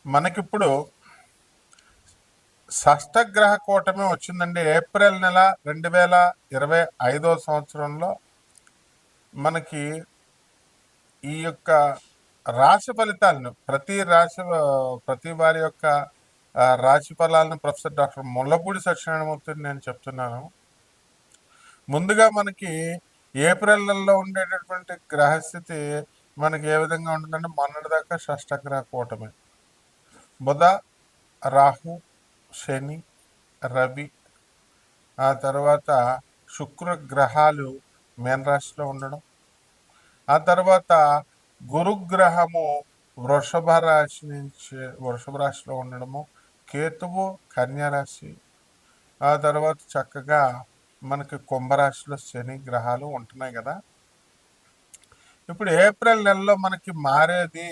మనకిప్పుడు షష్టగ్రహ కూటమి వచ్చిందండి. ఏప్రిల్ నెల 2025 సంవత్సరంలో మనకి ఈ యొక్క రాశి ఫలితాలను ప్రతి వారి యొక్క రాశి ఫలాలను ప్రొఫెసర్ డాక్టర్ ముల్లపూడి సత్యనారాయణమూర్తిని నేను చెప్తున్నాను. ముందుగా మనకి ఏప్రిల్ నెలలో ఉండేటటువంటి గ్రహస్థితి మనకి ఏ విధంగా ఉంటుందంటే, మొన్నటిదాకా షష్టగ్రహ కూటమి బుధ, రాహు, శని, రవి, ఆ తర్వాత శుక్ర గ్రహాలు మీనరాశిలో ఉండడం, ఆ తర్వాత గురుగ్రహము వృషభ రాశిలో ఉండడము, కేతువు కన్యారాశి, ఆ తర్వాత చక్కగా మనకి కుంభరాశిలో శని గ్రహాలు ఉంటున్నాయి కదా. ఇప్పుడు ఏప్రిల్ నెలలో మనకి మారేది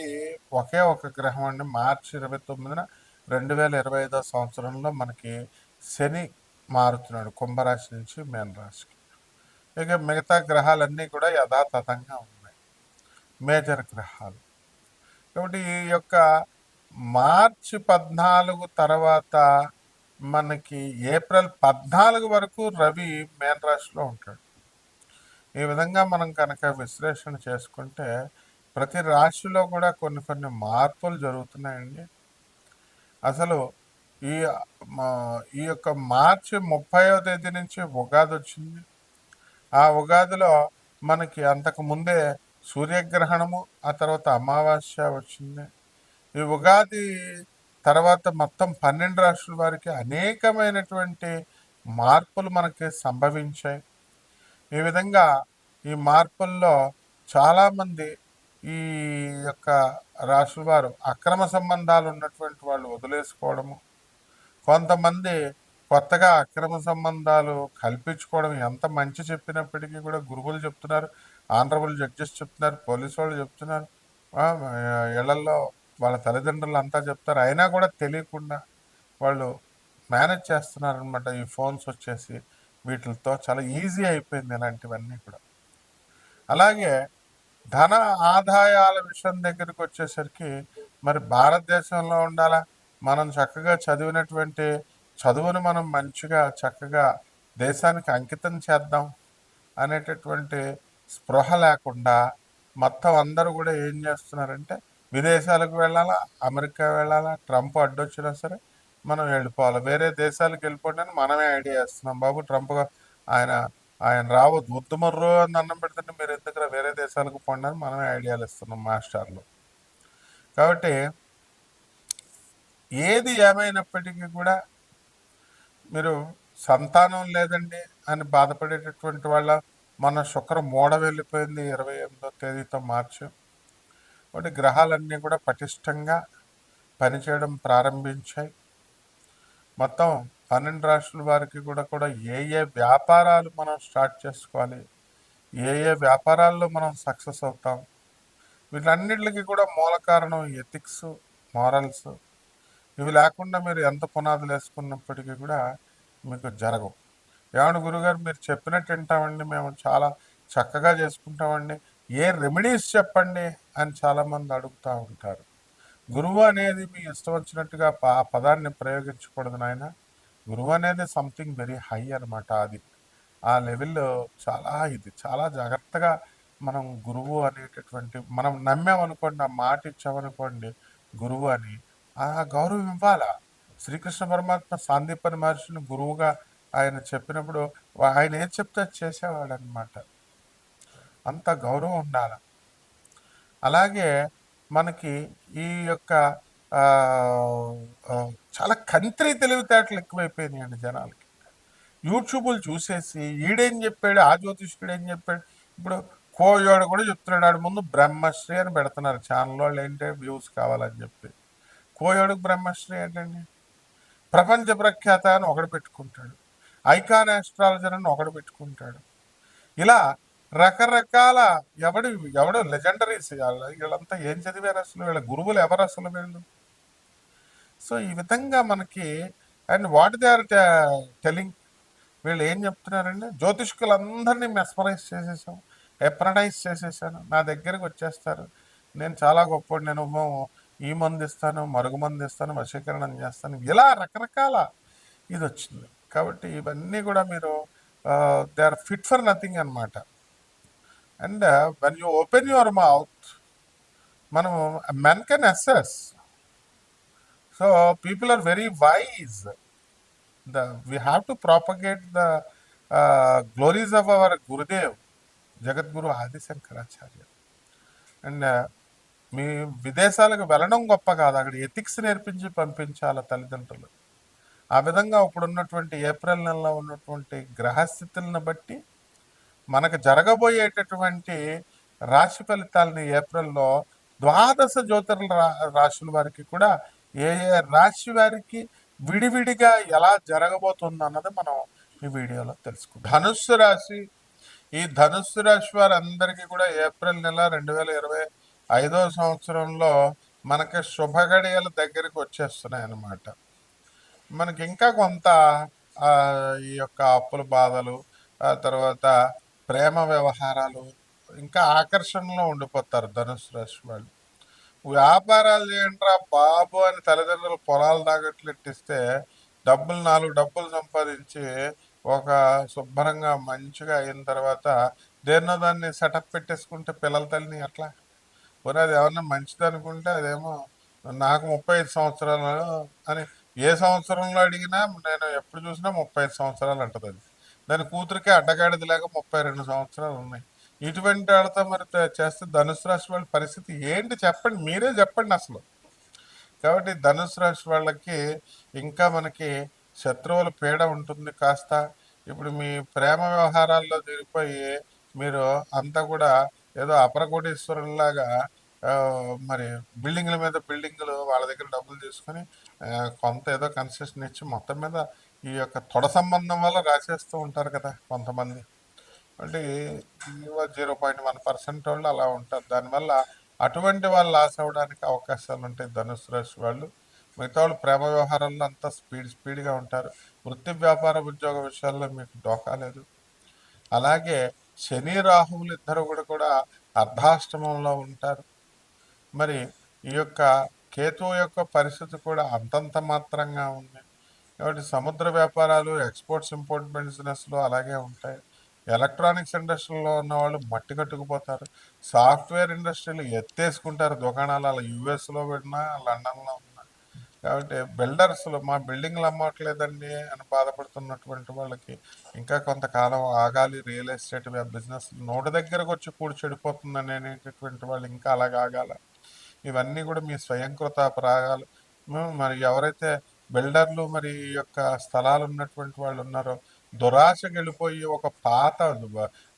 ఒకే ఒక గ్రహం అండి. మార్చి 29న 2025 సంవత్సరంలో మనకి శని మారుతున్నాడు కుంభరాశి నుంచి మీనరాశికి. ఇక మిగతా గ్రహాలన్నీ కూడా యథాతథంగా ఉన్నాయి, మేజర్ గ్రహాలు. కాబట్టి ఈ యొక్క మార్చి 14 తర్వాత మనకి ఏప్రిల్ 14 వరకు రవి మీనరాశిలో ఉంటాడు. ఈ విధంగా మనం కనుక విశ్లేషణ చేసుకుంటే ప్రతి రాశిలో కూడా కొన్ని కొన్ని మార్పులు జరుగుతున్నాయండి. అసలు ఈ ఈ యొక్క మార్చి 30వ తేదీ నుంచి ఉగాది వచ్చింది. ఆ ఉగాదిలో మనకి అంతకు ముందే సూర్యగ్రహణము, ఆ తర్వాత అమావాస్య వచ్చింది. ఈ ఉగాది తర్వాత మొత్తం 12 రాష్ట్రాల వారికి అనేకమైనటువంటి మార్పులు మనకి సంభవించాయి. ఈ విధంగా ఈ మార్పుల్లో చాలామంది ఈ యొక్క రాశుల వారు అక్రమ సంబంధాలు ఉన్నటువంటి వాళ్ళు వదిలేసుకోవడము, కొంతమంది కొత్తగా అక్రమ సంబంధాలు కల్పించుకోవడం. ఎంత మంచి చెప్పినప్పటికీ కూడా గురువులు చెప్తున్నారు, ఆనరబుల్ జడ్జెస్ చెప్తున్నారు, పోలీసు వాళ్ళు చెప్తున్నారు, ఇళ్లలో వాళ్ళ తల్లిదండ్రులు అంతా చెప్తారు, అయినా కూడా తెలియకుండా వాళ్ళు మేనేజ్ చేస్తున్నారనమాట. ఈ ఫోన్స్ వచ్చేసి వీటితో చాలా ఈజీ అయిపోయింది ఇలాంటివన్నీ కూడా. అలాగే ధన ఆదాయాల విషయం దగ్గరికి వచ్చేసరికి మరి భారతదేశంలో ఉండాలా, మనం చక్కగా చదివినటువంటి చదువుని మనం మంచిగా చక్కగా దేశానికి అంకితం చేద్దాం అనేటటువంటి స్పృహ లేకుండా మొత్తం అందరూ కూడా ఏం చేస్తున్నారంటే, విదేశాలకు వెళ్ళాలా, అమెరికా వెళ్ళాలా, ట్రంప్ అడ్డొచ్చినా సరే మనం వెళ్ళిపోవాలి, వేరే దేశాలకు వెళ్ళిపోవడానికి మనమే ఐడియా చేస్తున్నాం. బాబు ట్రంప్ ఆయన ఆయన రావద్దు, ఉద్దుమర్రు అని అన్నం పెడుతుంటే మీరు ఎందుకు వేరే దేశాలకు పోండి అని మనమే ఐడియాలు ఇస్తున్నాం మాస్టర్లు. కాబట్టి ఏది ఏమైనప్పటికీ కూడా మీరు సంతానం లేదండి అని బాధపడేటటువంటి వాళ్ళ, మన శుక్ర మూడ వెళ్ళిపోయింది 28వ తేదీతో మార్చి. కాబట్టి గ్రహాలన్నీ కూడా పటిష్టంగా పనిచేయడం ప్రారంభించాయి. మొత్తం 12 రాష్ట్రాల వారికి కూడా ఏ ఏ వ్యాపారాలు మనం స్టార్ట్ చేసుకోవాలి, ఏ ఏ వ్యాపారాల్లో మనం సక్సెస్ అవుతాం, వీటన్నిటికి కూడా మూల కారణం ఎథిక్స్, మారల్స్. ఇవి లేకుండా మీరు ఎంత పునాదులు వేసుకున్నప్పటికీ కూడా మీకు జరగవు. ఏమన్నా గురుగారు మీరు చెప్పినట్టు వింటామండి, మేము చాలా చక్కగా చేసుకుంటామండి, ఏ రెమెడీస్ చెప్పండి అని చాలామంది అడుగుతూ ఉంటారు. గురువు అనేది మీ ఇష్టం వచ్చినట్టుగా ఆ పదాన్ని ప్రయోగించకూడదు నాయన. గురువు అనేది సంథింగ్ వెరీ హై అనమాట. అది ఆ లెవెల్లో చాలా జాగ్రత్తగా మనం గురువు అనేటటువంటి మనం నమ్మామనుకోండి, ఆ మాట ఇచ్చామనుకోండి గురువు అని, ఆ గౌరవం ఇవ్వాలా. శ్రీకృష్ణ పరమాత్మ సాందీపని మహర్షిని గురువుగా ఆయన చెప్పినప్పుడు ఆయన ఏం చెప్తే చేసేవాడు అనమాట. అంత గౌరవం ఉండాలి. అలాగే మనకి ఈ యొక్క చాలా కంత్రి తెలివితేటలు ఎక్కువైపోయినాయండి జనాలకి. యూట్యూబ్లు చూసేసి ఈడేం చెప్పాడు, ఆ జ్యోతిష్కుడు ఏం చెప్పాడు. ఇప్పుడు కోయోడు కూడా చెప్తున్నాడు, ఆడు ముందు బ్రహ్మశ్రీ అని పెడుతున్నారు ఛానల్ వాళ్ళు, ఏంటంటే వ్యూస్ కావాలని చెప్పి. కోయోడుకు బ్రహ్మశ్రీ ఏంటండి? ప్రపంచ ప్రఖ్యాత అని ఒకడు పెట్టుకుంటాడు, ఐకాన్ ఆస్ట్రాలజర్ అని ఒకడు పెట్టుకుంటాడు. ఇలా రకరకాల ఎవడు లెజెండరీస్ వీళ్ళంతా ఏం చదివారు అసలు, వీళ్ళ గురువులు ఎవరు అసలు వీళ్ళు? సో ఈ విధంగా మనకి and what they are telling, వీళ్ళు ఏం చెప్తున్నారండి, జ్యోతిష్కులందరినీ మెస్మరైజ్ చేసేసాం, ఎప్రడైజ్ చేసేసాను, నా దగ్గరకు వచ్చేస్తారు, నేను చాలా గొప్ప, నేను ఈ మందు ఇస్తాను, మరుగు మందు ఇస్తాను, వశీకరణం చేస్తాను, ఇలా రకరకాల ఇది వచ్చింది. కాబట్టి ఇవన్నీ కూడా మీరు they are fit for nothing అనమాట. And when you open your mouth, మనం men can assess. So people are very wise. We have to propagate the glories of our Gurudev, Jagadguru Adishankaracharya. And మీ విదేశాలకు వెళ్ళడం గొప్ప కాదు, అక్కడ ఎథిక్స్ నేర్పించి పంపించాల తల్లిదండ్రులు. ఆ విధంగా ఇప్పుడున్నటువంటి ఏప్రిల్ నెలలో ఉన్నటువంటి గ్రహస్థితులను బట్టి మనకు జరగబోయేటటువంటి రాశి ఫలితాలని ఏప్రిల్లో ద్వాదశ రాశుల వారికి కూడా ఏ ఏ రాశి వారికి విడివిడిగా ఎలా జరగబోతుంది అన్నది మనం ఈ వీడియోలో తెలుసుకుంటాం. ధనుస్సు రాశి, ఈ ధనుస్సు రాశి వారందరికీ కూడా ఏప్రిల్ నెల 2025వ సంవత్సరంలో మనకి శుభగడియల దగ్గరికి వచ్చేస్తున్నాయి అన్నమాట. మనకి ఇంకా కొంత ఈ యొక్క అప్పుల బాధలు, ఆ తర్వాత ప్రేమ వ్యవహారాలు, ఇంకా ఆకర్షణలో ఉండిపోతారు ధనుసు రాశి వాళ్ళు. వ్యాపారాలు చేయండిరా బాబు అని తల్లిదండ్రులు పొలాలు తాగట్లు ఎట్టిస్తే నాలుగు డబ్బులు సంపాదించి ఒక శుభ్రంగా మంచిగా అయిన తర్వాత దేన్నో దాన్ని సెటప్ పెట్టేసుకుంటే పిల్లల తల్లిని ఎట్లా? పోనీ అది ఏమన్నా మంచిది అనుకుంటే అదేమో నాకు 35 సంవత్సరాలు అని ఏ సంవత్సరంలో అడిగినా నేను ఎప్పుడు చూసినా 35 సంవత్సరాలు అంటది. అది దాని కూతురికే అడ్డగాడిది లేక 32 సంవత్సరాలు ఉన్నాయి. ఇటువంటి వాళ్ళతో మరి చేస్తే ధనుసు రాశి వాళ్ళ పరిస్థితి ఏంటి చెప్పండి, మీరే చెప్పండి అసలు. కాబట్టి ధనుసు రాశి వాళ్ళకి ఇంకా మనకి శత్రువుల పీడ ఉంటుంది కాస్త. ఇప్పుడు మీ ప్రేమ వ్యవహారాల్లో దిగిపోయి మీరు అంతా కూడా ఏదో అపరకోటేశ్వరులాగా మరి బిల్డింగ్ల మీద బిల్డింగ్లు వాళ్ళ దగ్గర డబ్బులు తీసుకొని కొంత ఏదో కన్సెషన్ ఇచ్చి మొత్తం మీద ఈ యొక్క తొడ సంబంధం వల్ల రాసేస్తూ ఉంటారు కదా కొంతమంది. అంటే 0.1% వాళ్ళు అలా ఉంటారు. దానివల్ల అటువంటి వాళ్ళు లాస్ అవ్వడానికి అవకాశాలు ఉంటాయి ధనుసు రాశి వాళ్ళు. మిగతా వాళ్ళు ప్రేమ వ్యవహారాల్లో అంతా స్పీడ్గా ఉంటారు. వృత్తి వ్యాపార ఉద్యోగ విషయాల్లో మీకు డోకా లేదు. అలాగే శని రాహువులు ఇద్దరు కూడా అర్ధాష్టమంలో ఉంటారు. మరి ఈ యొక్క కేతువు యొక్క పరిస్థితి కూడా అంతంత మాత్రంగా ఉంది. కాబట్టి సముద్ర వ్యాపారాలు, ఎక్స్పోర్ట్స్ ఇంపోర్ట్ బిజినెస్లు అలాగే ఉంటాయి. ఎలక్ట్రానిక్స్ ఇండస్ట్రీలో ఉన్న వాళ్ళు మట్టి కట్టుకుపోతారు. సాఫ్ట్వేర్ ఇండస్ట్రీలు ఎత్తేసుకుంటారు దుకాణాలు, అలా యుఎస్లో పెట్టినా లండన్లో ఉన్నా. కాబట్టి బిల్డర్స్లు మా బిల్డింగ్లు అమ్మట్లేదండి అని బాధపడుతున్నటువంటి వాళ్ళకి ఇంకా కొంతకాలం ఆగాలి. రియల్ ఎస్టేట్ బిజినెస్ నోటి దగ్గరకు వచ్చి చెడిపోతుందని అనేటటువంటి వాళ్ళు ఇంకా అలాగ ఆగాల. ఇవన్నీ కూడా మీ స్వయంకృత అపరాగాలు. మరి ఎవరైతే బిల్డర్లు మరి ఈ యొక్క స్థలాలు ఉన్నటువంటి వాళ్ళు ఉన్నారో దురాశకు వెళ్ళిపోయి ఒక పాత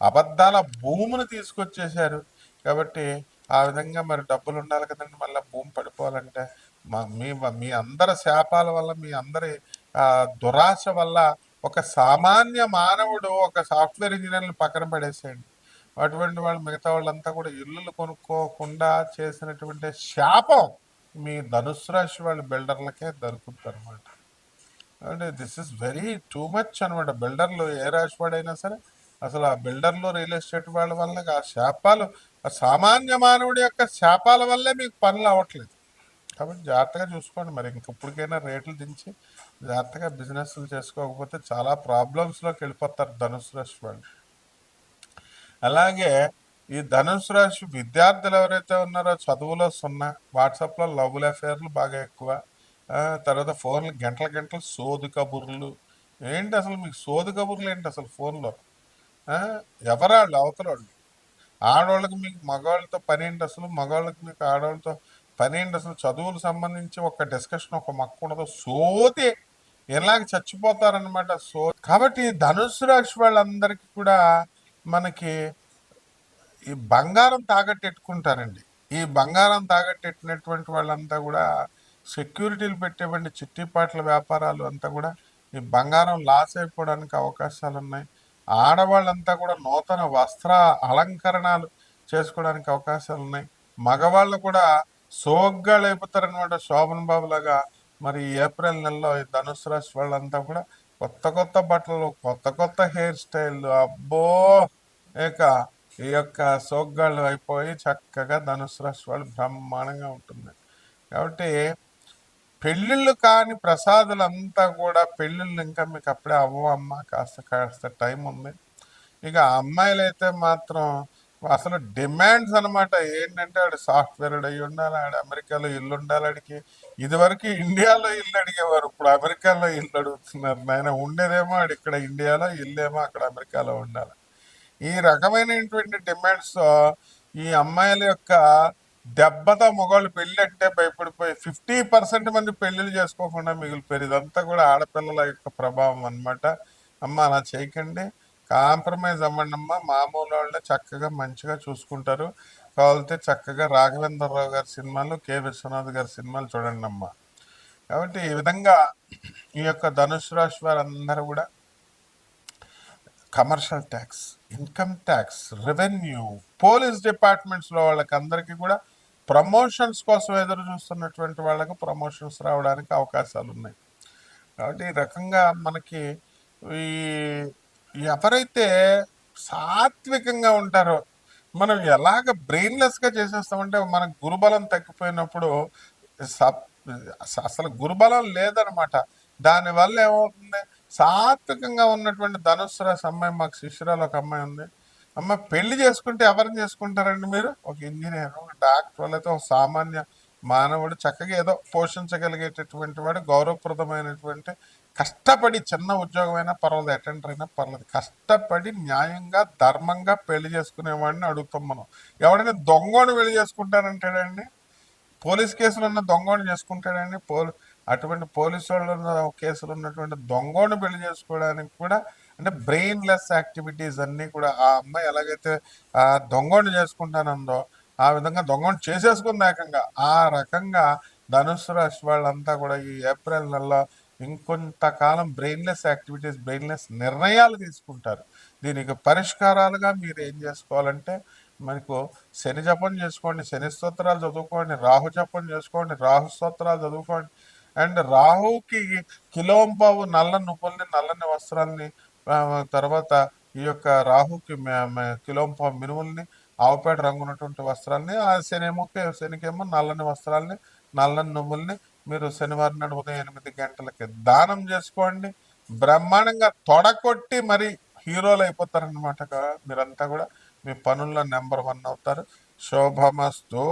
అబద్ధాల భూమిని తీసుకొచ్చేసారు. కాబట్టి ఆ విధంగా మరి డబ్బులు ఉండాలి కదండి, మళ్ళీ భూమి పడిపోవాలంటే మీ అందరి శాపాల వల్ల, మీ అందరి దురాశ వల్ల ఒక సామాన్య మానవుడు ఒక సాఫ్ట్వేర్ ఇంజనీర్ని పక్కన పడేసేయండి. అటువంటి వాళ్ళు మిగతా వాళ్ళంతా కూడా ఇల్లులు కొనుక్కోకుండా చేసినటువంటి శాపం మీ ధనుసు రాశి వాళ్ళ బిల్డర్లకే దొరుకుతుంది అనమాట. అంటే this is very too much అనమాట. బిల్డర్లు ఏ రాశి వాడైనా సరే అసలు ఆ బిల్డర్లు, రియల్ ఎస్టేట్ వాళ్ళ వల్ల ఆ శాపాలు, ఆ సామాన్య మానవుడి యొక్క శాపాల వల్లే మీకు పనులు అవ్వట్లేదు. కాబట్టి జాగ్రత్తగా చూసుకోండి. మరి ఇంకప్పటికైనా రేట్లు దించి జాగ్రత్తగా బిజినెస్లు చేసుకోకపోతే చాలా ప్రాబ్లమ్స్లోకి వెళ్ళిపోతారు ధనుసు రాశి వాళ్ళు. అలాగే ఈ ధనుసు రాశి విద్యార్థులు ఎవరైతే ఉన్నారో చదువులో 0, వాట్సాప్లో లవ్ అఫేర్లు బాగా ఎక్కువ, తర్వాత ఫోన్లు గంటల సోది కబుర్లు. ఏంటి అసలు మీకు సోది కబుర్లు ఏంటి అసలు ఫోన్లో? ఎవరాళ్ళు అవతలాళ్ళు? ఆడవాళ్ళకి మీకు మగవాళ్ళతో పని ఏంటి అసలు? మగవాళ్ళకి మీకు ఆడవాళ్ళతో పని ఏంటి అసలు? చదువులకు సంబంధించి ఒక డిస్కషన్, ఒక మక్కువతో సోది ఎలాగ చచ్చిపోతారనమాట కాబట్టి ధనుసు రాశి వాళ్ళందరికీ కూడా మనకి ఈ బంగారం తాగట్టెట్టుకుంటారండి. ఈ బంగారం తాగట్టెట్టినటువంటి వాళ్ళంతా కూడా సెక్యూరిటీలు పెట్టేవండి చిట్టిపాట్ల వ్యాపారాలు అంతా కూడా ఈ బంగారం లాస్ అయిపోవడానికి అవకాశాలు ఉన్నాయి. ఆడవాళ్ళంతా కూడా నూతన వస్త్ర అలంకరణలు చేసుకోవడానికి అవకాశాలు ఉన్నాయి. మగవాళ్ళు కూడా సోగ్గా లేపుతారనమాట శోభన్ బాబు లాగా. మరి ఏప్రిల్ నెలలో ఈ ధనుసు రాశి వాళ్ళంతా కూడా కొత్త బట్టలు, కొత్త హెయిర్ స్టైల్, అబ్బో ఇక ఈ యొక్క సోగ్గాళ్ళు అయిపోయి చక్కగా ధనుసు రాశి వాళ్ళు బ్రహ్మాండంగా ఉంటుంది. కాబట్టి పెళ్ళిళ్ళు కాని ప్రసాదులంతా కూడా పెళ్ళిళ్ళు ఇంకా మీకు అప్పుడే అవ్వమ్మ, కాస్త కాస్త టైం ఉంది. ఇక అమ్మాయిలైతే మాత్రం అసలు డిమాండ్స్ అనమాట. ఏంటంటే ఆడు సాఫ్ట్వేర్ అయ్యి ఉండాలి, ఆడు అమెరికాలో ఇల్లు ఉండాలి, ఆడికి ఇదివరకు ఇండియాలో ఇల్లు అడిగేవారు, ఇప్పుడు అమెరికాలో ఇల్లు అడుగుతున్నారు. నాయన ఉండేదేమో ఆడు ఇక్కడ ఇండియాలో, ఇల్లేమో అక్కడ అమెరికాలో ఉండాలి. ఈ రకమైనటువంటి డిమాండ్స్ ఈ అమ్మాయిల యొక్క దెబ్బతో మగవాళ్ళు పెళ్ళి అంటే భయపడిపోయి 50% మంది పెళ్లిళ్ళు చేసుకోకుండా మిగిలిపోయారు. ఇదంతా కూడా ఆడపిల్లల యొక్క ప్రభావం అనమాట. అమ్మ అలా చేయకండి, కాంప్రమైజ్ అవ్వండి అమ్మ. మామూలు వాళ్ళే చక్కగా మంచిగా చూసుకుంటారు. కావాలంటే చక్కగా రాఘవేంద్రరావు గారి సినిమాలు, కె విశ్వనాథ్ గారి సినిమాలు చూడండి అమ్మ. కాబట్టి ఈ విధంగా ఈ యొక్క ధనుసు రాశి వారందరూ కూడా commercial tax, income tax, revenue, police డిపార్ట్మెంట్స్లో వాళ్ళకి అందరికీ కూడా ప్రమోషన్స్ కోసం ఎదురు చూస్తున్నటువంటి వాళ్ళకు ప్రమోషన్స్ రావడానికి అవకాశాలు ఉన్నాయి. కాబట్టి ఈ రకంగా మనకి ఈ ఎవరైతే సాత్వికంగా ఉంటారో, మనం ఎలాగ బ్రెయిన్లెస్గా చేసేస్తామంటే మనకు గురుబలం తగ్గిపోయినప్పుడు అసలు గురుబలం లేదనమాట. దానివల్ల ఏమవుతుంది, సాత్వికంగా ఉన్నటువంటి ధనుస్సు రాశి అమ్మాయి, మాకు శిష్యురాలు ఒక అమ్మాయి ఉంది. అమ్మ పెళ్లి చేసుకుంటే ఎవరిని చేసుకుంటారండి మీరు? ఒక ఇంజనీర్, ఒక డాక్టర్, లేకపోతే ఒక సామాన్య మానవుడు, చక్కగా ఏదో పోషించగలిగేటటువంటి వాడు, గౌరవప్రదమైనటువంటి, కష్టపడి చిన్న ఉద్యోగమైనా పర్వాలేదు, అటెండర్ అయినా పర్లేదు, కష్టపడి న్యాయంగా ధర్మంగా పెళ్లి చేసుకునేవాడిని అడుగుతాం మనం. ఎవడైనా దొంగని పెళ్లి చేసుకుంటారంటాడండి? పోలీస్ కేసులు ఉన్న దొంగని చేసుకుంటాడండి? అటువంటి పోలీసు వాళ్ళు కేసులు ఉన్నటువంటి దొంగని పెళ్లి చేసుకోవడానికి కూడా, అంటే బ్రెయిన్లెస్ యాక్టివిటీస్ అన్నీ కూడా. ఆ అమ్మాయి ఎలాగైతే ఆ దొంగని చేసుకుంటానందో ఆ విధంగా దొంగని చేసేసుకుంది ఏకంగా. ఆ రకంగా ధనుస్సు రాశి వాళ్ళంతా కూడా ఈ ఏప్రిల్ నెలలో ఇంకొంతకాలం బ్రెయిన్లెస్ యాక్టివిటీస్, బ్రెయిన్లెస్ నిర్ణయాలు తీసుకుంటారు. దీనికి పరిష్కారాలుగా మీరు ఏం చేసుకోవాలంటే, మనకు శని జపం చేసుకోండి, శని స్తోత్రాలు చదువుకోండి, రాహు జపం చేసుకోండి, రాహు స్తోత్రాలు చదువుకోండి. అండ్ రాహుకి కిలోంపావు నల్ల నువ్వుల్ని, నల్లని వస్త్రాలని, తర్వాత ఈ యొక్క రాహుకి కిలోంపావు మినుముల్ని, ఆవుపేట రంగు ఉన్నటువంటి వస్త్రాలని, ఆ శనికేమో నల్లని వస్త్రాలని, నల్లని నువ్వుల్ని మీరు శనివారం నాడు ఉదయం 8 గంటలకి దానం చేసుకోండి. బ్రహ్మాండంగా తొడకొట్టి మరి హీరోలు అయిపోతారనమాట. మీరంతా కూడా మీ పనుల్లో నెంబర్ 1 అవుతారు. శోభమస్తు.